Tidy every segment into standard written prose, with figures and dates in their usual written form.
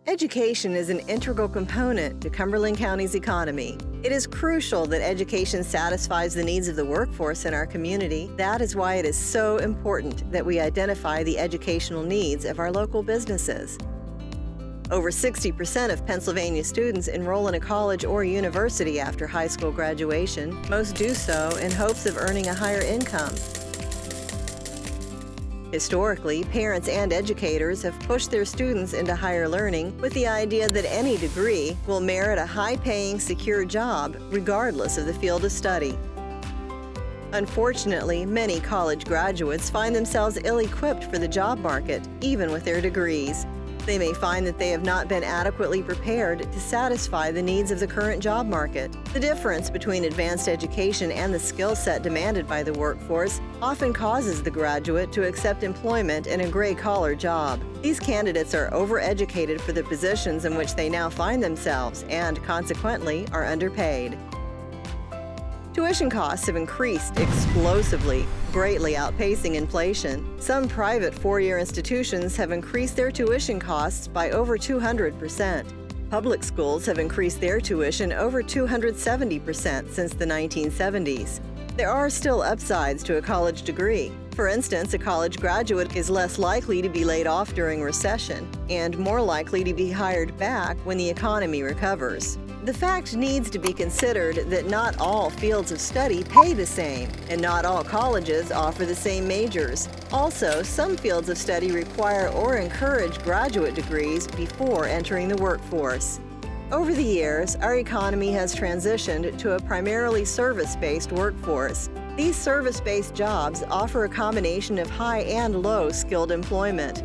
Education is an integral component to Cumberland County's economy. It is crucial that education satisfies the needs of the workforce in our community. That is why it is so important that we identify the educational needs of our local businesses. Over 60% of Pennsylvania students enroll in a college or university after high school graduation. Most do so in hopes of earning a higher income. Historically, parents and educators have pushed their students into higher learning with the idea that any degree will merit a high-paying, secure job, regardless of the field of study. Unfortunately, many college graduates find themselves ill-equipped for the job market, even with their degrees. They may find that they have not been adequately prepared to satisfy the needs of the current job market. The difference between advanced education and the skill set demanded by the workforce often causes the graduate to accept employment in a gray-collar job. These candidates are overeducated for the positions in which they now find themselves and, consequently, are underpaid. Tuition costs have increased explosively, greatly outpacing inflation. Some private four-year institutions have increased their tuition costs by over 200%. Public schools have increased their tuition over 270% since the 1970s. There are still upsides to a college degree. For instance, a college graduate is less likely to be laid off during recession and more likely to be hired back when the economy recovers. The fact needs to be considered that not all fields of study pay the same, and not all colleges offer the same majors. Also, some fields of study require or encourage graduate degrees before entering the workforce. Over the years, our economy has transitioned to a primarily service-based workforce. These service-based jobs offer a combination of high and low-skilled employment.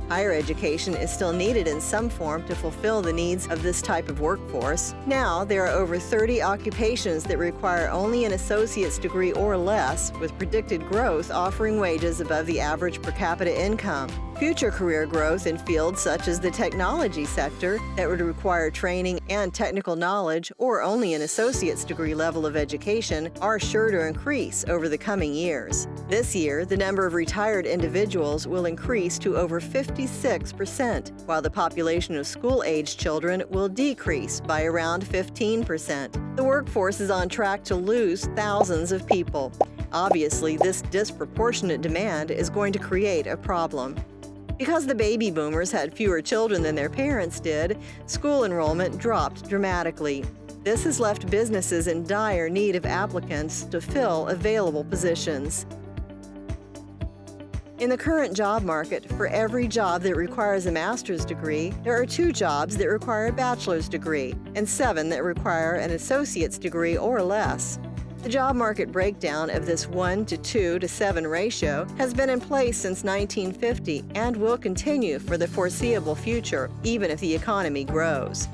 Higher education is still needed in some form to fulfill the needs of this type of workforce. Now, there are over 30 occupations that require only an associate's degree or less, with predicted growth offering wages above the average per capita income. Future career growth in fields such as the technology sector that would require training and technical knowledge or only an associate's degree level of education are sure to increase over the coming years. This year, the number of retired individuals will increase to over 56%, while the population of school-aged children will decrease by around 15%. The workforce is on track to lose thousands of people. Obviously, this disproportionate demand is going to create a problem. Because the baby boomers had fewer children than their parents did, school enrollment dropped dramatically. This has left businesses in dire need of applicants to fill available positions. In the current job market, for every job that requires a master's degree, there are 2 jobs that require a bachelor's degree and 7 that require an associate's degree or less. The job market breakdown of this 1 to 2 to 7 ratio has been in place since 1950 and will continue for the foreseeable future, even if the economy grows.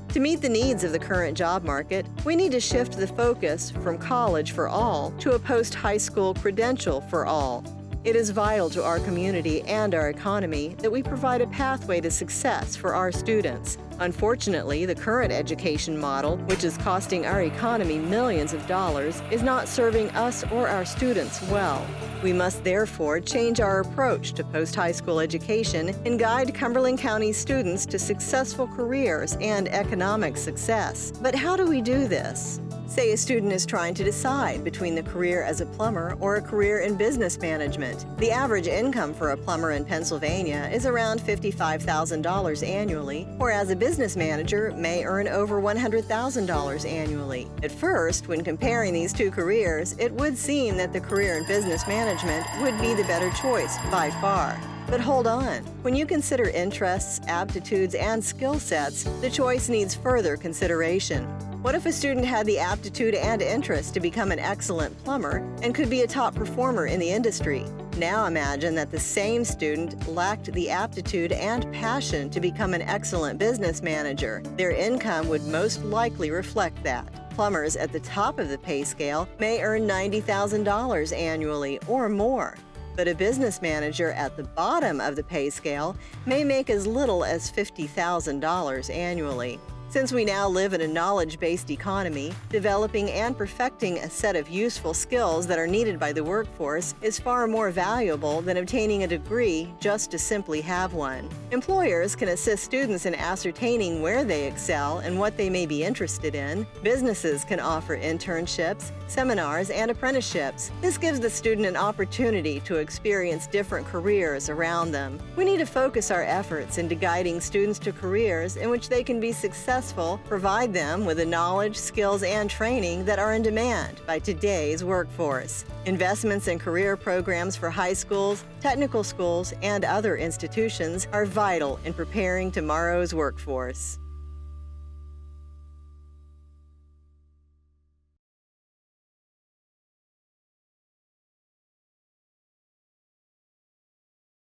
To meet the needs of the current job market, we need to shift the focus from college for all to a post-high school credential for all. It is vital to our community and our economy that we provide a pathway to success for our students. Unfortunately, the current education model, which is costing our economy millions of dollars, is not serving us or our students well. We must therefore change our approach to post-high school education and guide Cumberland County students to successful careers and economic success. But how do we do this? Say a student is trying to decide between the career as a plumber or a career in business management. The average income for a plumber in Pennsylvania is around $55,000 annually, whereas a business manager may earn over $100,000 annually. At first, when comparing these 2 careers, it would seem that the career in business management would be the better choice by far. But hold on. When you consider interests, aptitudes, and skill sets, the choice needs further consideration. What if a student had the aptitude and interest to become an excellent plumber and could be a top performer in the industry? Now imagine that the same student lacked the aptitude and passion to become an excellent business manager. Their income would most likely reflect that. Plumbers at the top of the pay scale may earn $90,000 annually or more. But a business manager at the bottom of the pay scale may make as little as $50,000 annually. Since we now live in a knowledge-based economy, developing and perfecting a set of useful skills that are needed by the workforce is far more valuable than obtaining a degree just to simply have one. Employers can assist students in ascertaining where they excel and what they may be interested in. Businesses can offer internships, seminars, and apprenticeships. This gives the student an opportunity to experience different careers around them. We need to focus our efforts into guiding students to careers in which they can be successful, provide them with the knowledge, skills, and training that are in demand by today's workforce. Investments in career programs for high schools, technical schools, and other institutions are vital in preparing tomorrow's workforce.